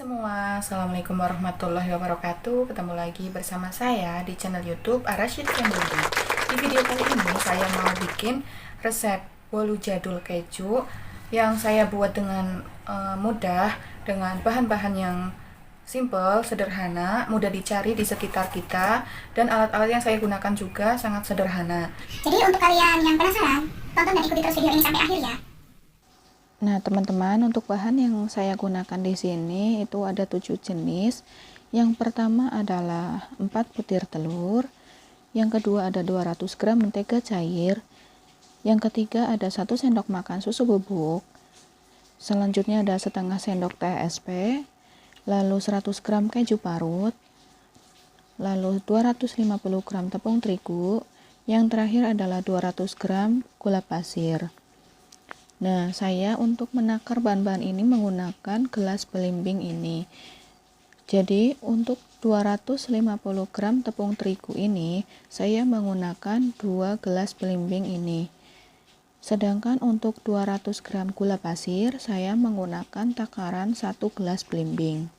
semua, Assalamualaikum warahmatullahi wabarakatuh. Ketemu lagi bersama saya di channel YouTube Arasyid Family. Di video kali ini saya mau bikin resep bolu jadul keju yang saya buat dengan mudah, dengan bahan-bahan yang simple, sederhana, mudah dicari di sekitar kita, dan alat-alat yang saya gunakan juga sangat sederhana. Jadi untuk kalian yang penasaran, tonton dan ikuti terus video ini sampai akhir ya. Nah, teman-teman, untuk bahan yang saya gunakan di sini itu ada 7 jenis. Yang pertama adalah 4 butir telur, yang kedua ada 200 gram mentega cair, yang ketiga ada 1 sendok makan susu bubuk, selanjutnya ada setengah sendok teh SP, lalu 100 gram keju parut, lalu 250 gram tepung terigu, yang terakhir adalah 200 gram gula pasir. Nah, saya untuk menakar bahan-bahan ini menggunakan gelas belimbing ini. Jadi, untuk 250 gram tepung terigu ini, saya menggunakan 2 gelas belimbing ini. Sedangkan untuk 200 gram gula pasir, saya menggunakan takaran 1 gelas belimbing.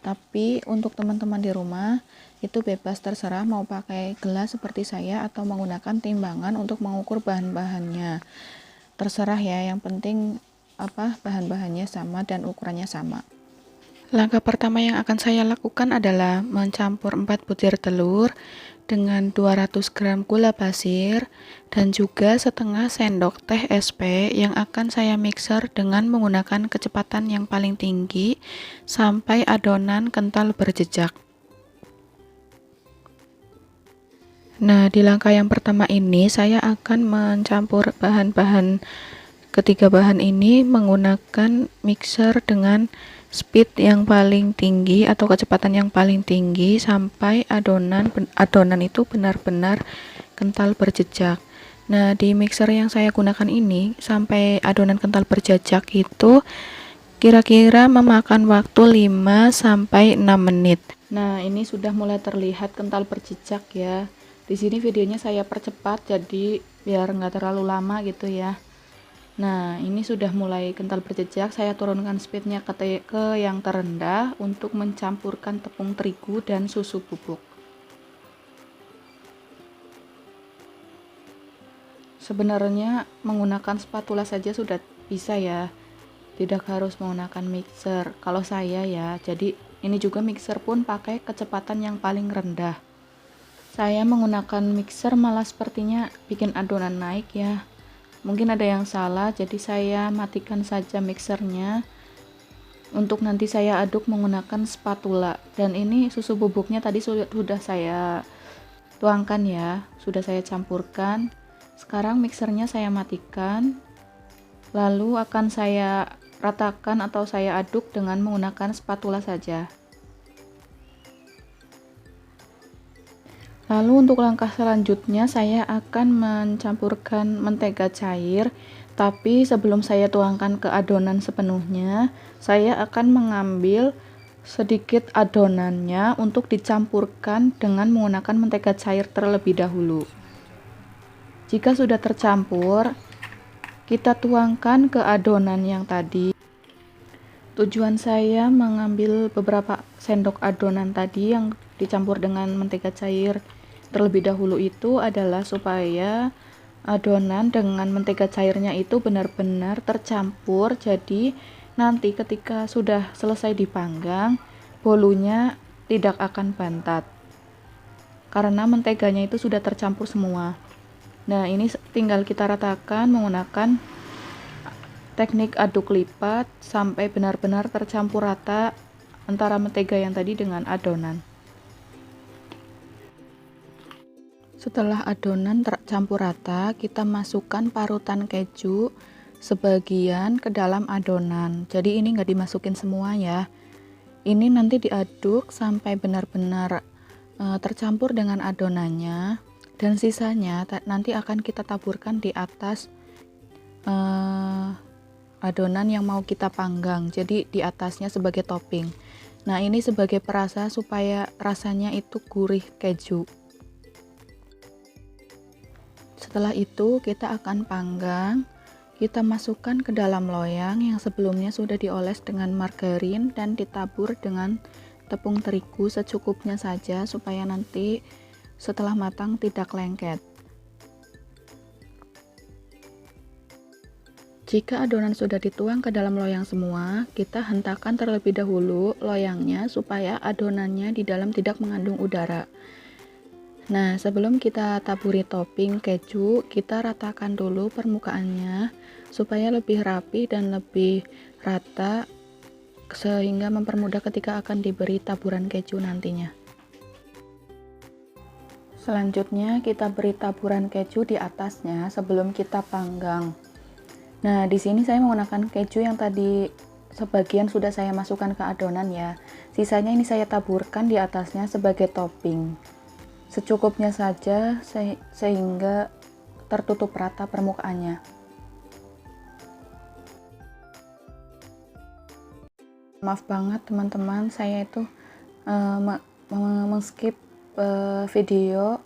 Tapi untuk teman-teman di rumah, itu bebas terserah mau pakai gelas seperti saya atau menggunakan timbangan untuk mengukur bahan-bahannya. Terserah ya, yang penting bahan-bahannya sama dan ukurannya sama. Langkah pertama yang akan saya lakukan adalah mencampur 4 butir telur dengan 200 gram gula pasir dan juga setengah sendok teh SP yang akan saya mixer dengan menggunakan kecepatan yang paling tinggi sampai adonan kental berjejak. Nah, di langkah yang pertama ini saya akan mencampur ketiga bahan ini menggunakan mixer dengan speed yang paling tinggi atau kecepatan yang paling tinggi sampai adonan itu benar-benar kental berjejak. Nah, di mixer yang saya gunakan ini sampai adonan kental berjejak itu kira-kira memakan waktu 5 sampai 6 menit. Nah, ini sudah mulai terlihat kental berjejak ya. Di sini videonya saya percepat jadi biar nggak terlalu lama gitu ya. Nah, ini sudah mulai kental berjejak. Saya turunkan speednya ke yang terendah untuk mencampurkan tepung terigu dan susu bubuk. Sebenarnya menggunakan spatula saja sudah bisa ya, tidak harus menggunakan mixer. Kalau saya ya, jadi ini juga mixer pun pakai kecepatan yang paling rendah. Saya menggunakan mixer malah sepertinya bikin adonan naik ya. Mungkin ada yang salah, jadi saya matikan saja mixernya. Untuk nanti saya aduk menggunakan spatula. Dan ini susu bubuknya tadi sudah saya tuangkan ya, sudah saya campurkan. Sekarang mixernya saya matikan. Lalu akan saya ratakan atau saya aduk dengan menggunakan spatula saja. Lalu untuk langkah selanjutnya saya akan mencampurkan mentega cair, tapi sebelum saya tuangkan ke adonan sepenuhnya, saya akan mengambil sedikit adonannya untuk dicampurkan dengan menggunakan mentega cair terlebih dahulu. Jika sudah tercampur, kita tuangkan ke adonan yang tadi. Tujuan saya mengambil beberapa sendok adonan tadi yang dicampur dengan mentega cair terlebih dahulu itu adalah supaya adonan dengan mentega cairnya itu benar-benar tercampur, jadi nanti ketika sudah selesai dipanggang bolunya tidak akan bantat karena menteganya itu sudah tercampur semua. Nah, ini tinggal kita ratakan menggunakan teknik aduk lipat sampai benar-benar tercampur rata antara mentega yang tadi dengan adonan. Setelah adonan tercampur rata, kita masukkan parutan keju sebagian ke dalam adonan. Jadi ini nggak dimasukin semua ya. Ini nanti diaduk sampai benar-benar tercampur dengan adonannya, dan sisanya nanti akan kita taburkan di atas adonan yang mau kita panggang. Jadi di atasnya sebagai topping. Nah, ini sebagai perasa supaya rasanya itu gurih keju. Setelah itu kita akan panggang. kita masukkan ke dalam loyang yang sebelumnya sudah dioles dengan margarin dan ditabur dengan tepung terigu secukupnya saja supaya nanti setelah matang tidak lengket. Jika adonan sudah dituang ke dalam loyang semua, kita hentakan terlebih dahulu loyangnya supaya adonannya di dalam tidak mengandung udara. Nah, sebelum kita taburi topping keju, kita ratakan dulu permukaannya supaya lebih rapi dan lebih rata sehingga mempermudah ketika akan diberi taburan keju nantinya. Selanjutnya kita beri taburan keju di atasnya sebelum kita panggang. Nah, di sini saya menggunakan keju yang tadi sebagian sudah saya masukkan ke adonan ya. Sisanya ini saya taburkan di atasnya sebagai topping. Secukupnya saja sehingga tertutup rata permukaannya. Maaf banget teman-teman, saya itu men-skip video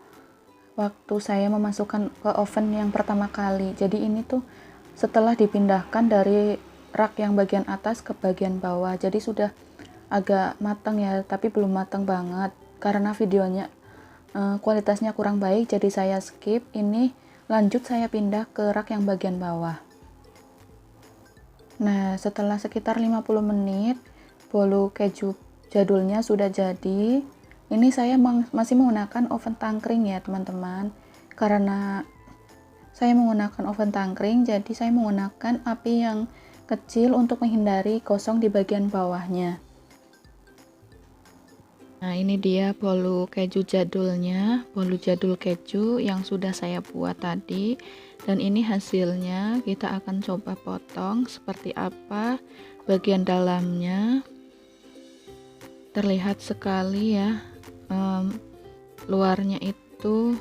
waktu saya memasukkan ke oven yang pertama kali. Jadi ini tuh setelah dipindahkan dari rak yang bagian atas ke bagian bawah. Jadi sudah agak matang ya, tapi belum matang banget karena videonya kualitasnya kurang baik, jadi saya skip. Ini lanjut saya pindah ke rak yang bagian bawah. Nah, setelah sekitar 50 menit bolu keju jadulnya sudah jadi. Ini saya masih menggunakan oven tangkring ya teman-teman, karena saya menggunakan oven tangkring, jadi saya menggunakan api yang kecil untuk menghindari gosong di bagian bawahnya. Nah, ini dia bolu keju jadulnya, bolu jadul keju yang sudah saya buat tadi. Dan ini hasilnya, kita akan coba potong seperti apa bagian dalamnya. Terlihat sekali ya, luarnya itu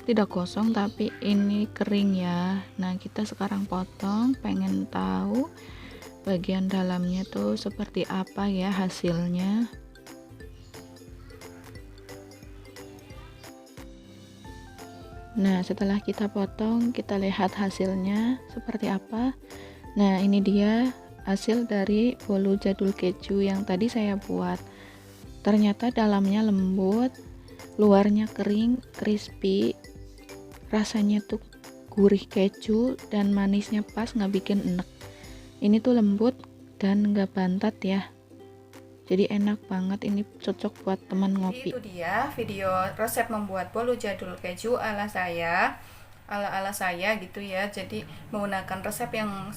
tidak gosong tapi ini kering ya. Nah, kita sekarang potong, pengen tahu bagian dalamnya tuh seperti apa ya hasilnya. Nah, setelah kita potong, kita lihat hasilnya seperti apa. Nah, ini dia hasil dari bolu jadul keju yang tadi saya buat. Ternyata dalamnya lembut, luarnya kering, crispy, rasanya tuh gurih keju dan manisnya pas, nggak bikin enek. Ini tuh lembut dan nggak bantat ya, jadi enak banget. Ini cocok buat teman ngopi. Itu dia video resep membuat bolu jadul keju ala saya gitu ya. Jadi menggunakan resep yang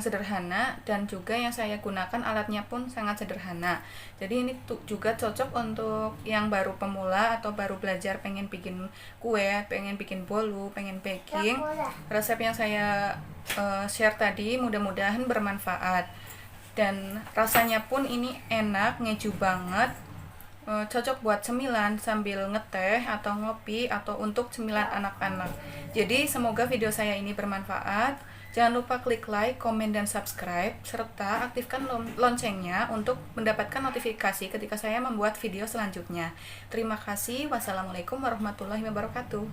sederhana, dan juga yang saya gunakan alatnya pun sangat sederhana. Jadi ini juga cocok untuk yang baru pemula atau baru belajar pengen bikin kue, pengen bikin bolu, pengen baking. Resep yang saya share tadi mudah-mudahan bermanfaat, dan rasanya pun ini enak, ngeju banget. Cocok buat cemilan sambil ngeteh atau ngopi, atau untuk cemilan anak-anak. Jadi semoga video saya ini bermanfaat. Jangan lupa klik like, komen, dan subscribe, serta aktifkan loncengnya untuk mendapatkan notifikasi ketika saya membuat video selanjutnya. Terima kasih. Wassalamualaikum warahmatullahi wabarakatuh.